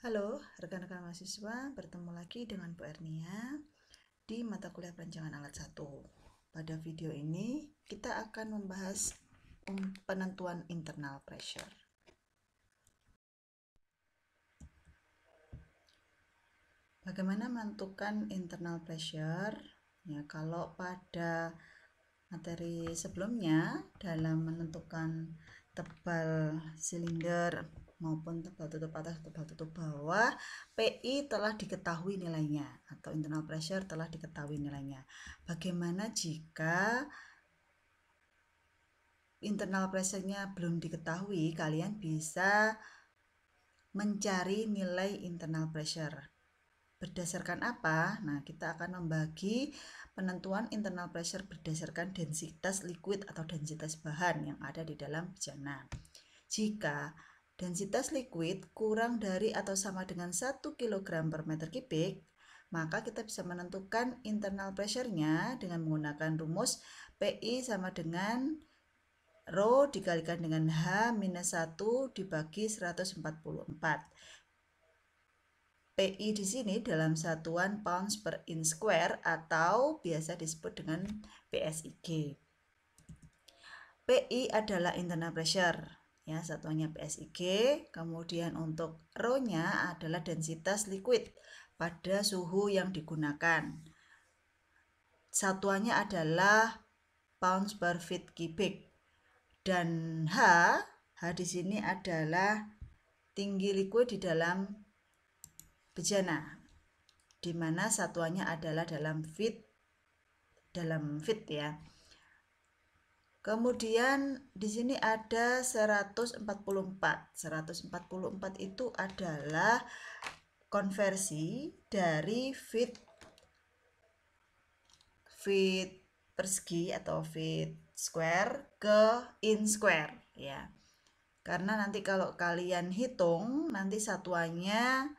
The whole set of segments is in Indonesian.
Halo rekan-rekan mahasiswa, bertemu lagi dengan Bu Ernia di mata kuliah perancangan alat 1. Pada video ini kita akan membahas penentuan internal pressure. Bagaimana menentukan internal pressure? Ya, kalau pada materi sebelumnya dalam menentukan tebal silinder maupun tebal tutup atas, tebal tutup bawah, PI telah diketahui nilainya atau internal pressure telah diketahui nilainya. Bagaimana jika internal pressure-nya belum diketahui? Kalian bisa mencari nilai internal pressure. Berdasarkan apa? Nah, kita akan membagi penentuan internal pressure berdasarkan densitas liquid atau densitas bahan yang ada di dalam bejana. Jika densitas liquid kurang dari atau sama dengan 1 kg per meter kubik, maka kita bisa menentukan internal pressure-nya dengan menggunakan rumus PI sama dengan Rho dikalikan dengan H-1 dibagi 144. PI di sini dalam satuan pounds per inch square atau biasa disebut dengan PSIG. PI adalah internal pressure, ya, satuannya PSIG. Kemudian untuk Rho-nya adalah densitas liquid pada suhu yang digunakan. Satuannya adalah pounds per feet cubic. Dan H di sini adalah tinggi liquid di dalam bejana, di mana satuannya adalah dalam feet ya. Kemudian di sini ada 144. 144 itu adalah konversi dari feet persegi atau feet square ke inch square ya. Karena nanti kalau kalian hitung nanti satuannya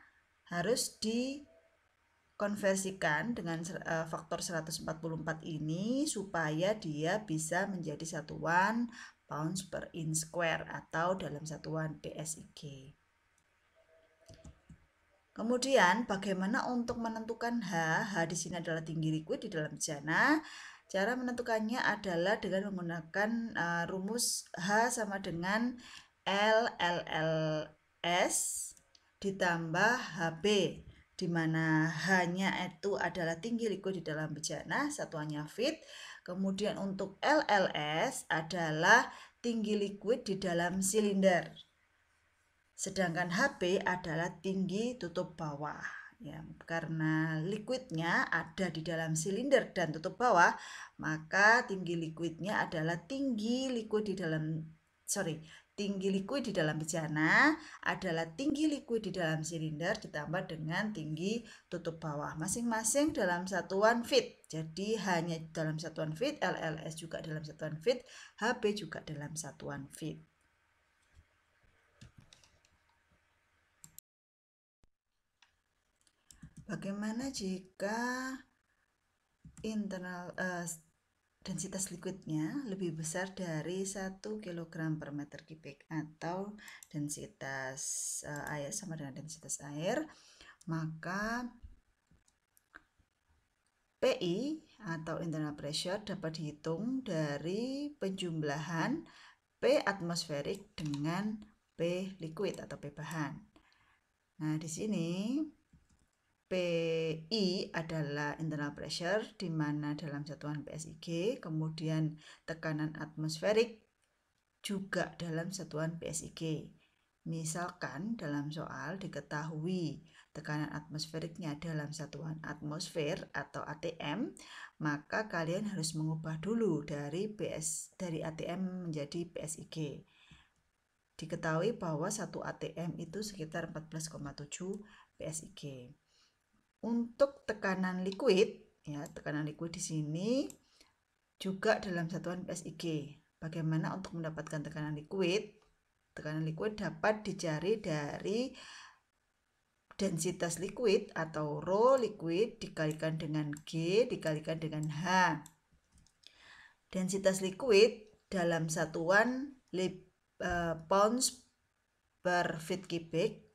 harus dikonversikan dengan faktor 144 ini supaya dia bisa menjadi satuan pounds per inch square atau dalam satuan PSIG. Kemudian bagaimana untuk menentukan H? H di sini adalah tinggi liquid di dalam bejana. Cara menentukannya adalah dengan menggunakan rumus H sama dengan LLS ditambah HB, di mana H-nya itu adalah tinggi liquid di dalam bejana, satuannya feet. Kemudian untuk LLS adalah tinggi liquid di dalam silinder. Sedangkan HB adalah tinggi tutup bawah. Ya, karena liquidnya ada di dalam silinder dan tutup bawah, maka tinggi liquidnya adalah tinggi liquid di dalam bejana adalah tinggi liquid di dalam silinder ditambah dengan tinggi tutup bawah. Masing-masing dalam satuan feet. Jadi hanya dalam satuan feet, LLS juga dalam satuan feet, HB juga dalam satuan feet. Bagaimana jika internal densitas liquidnya lebih besar dari 1 kg per meter kubik atau densitas air sama dengan densitas air, maka PI atau internal pressure dapat dihitung dari penjumlahan P atmosferik dengan P liquid atau P bahan. Nah, di sini PI adalah internal pressure di mana dalam satuan PSIG, kemudian tekanan atmosferik juga dalam satuan PSIG. Misalkan dalam soal diketahui tekanan atmosferiknya dalam satuan atmosfer atau ATM, maka kalian harus mengubah dulu dari ATM menjadi PSIG. Diketahui bahwa 1 ATM itu sekitar 14,7 PSIG. Untuk tekanan liquid, ya, tekanan liquid di sini juga dalam satuan PSIG. Bagaimana untuk mendapatkan tekanan liquid? Tekanan liquid dapat dicari dari densitas liquid atau Rho liquid dikalikan dengan G dikalikan dengan H. Densitas liquid dalam satuan pounds per feet cubic,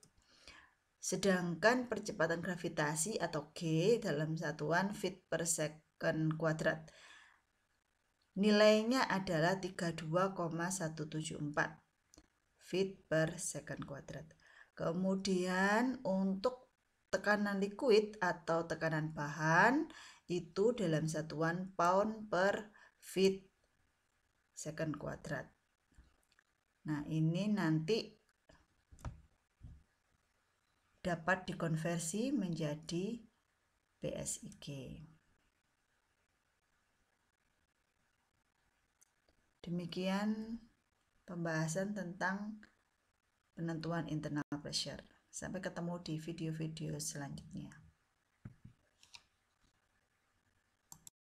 Sedangkan percepatan gravitasi atau G dalam satuan feet per second kuadrat nilainya adalah 32,174 feet per second kuadrat. Kemudian untuk tekanan liquid atau tekanan bahan itu dalam satuan pound per feet second kuadrat. Nah, ini nanti dapat dikonversi menjadi PSIG. Demikian pembahasan tentang penentuan internal pressure. Sampai ketemu di video-video selanjutnya.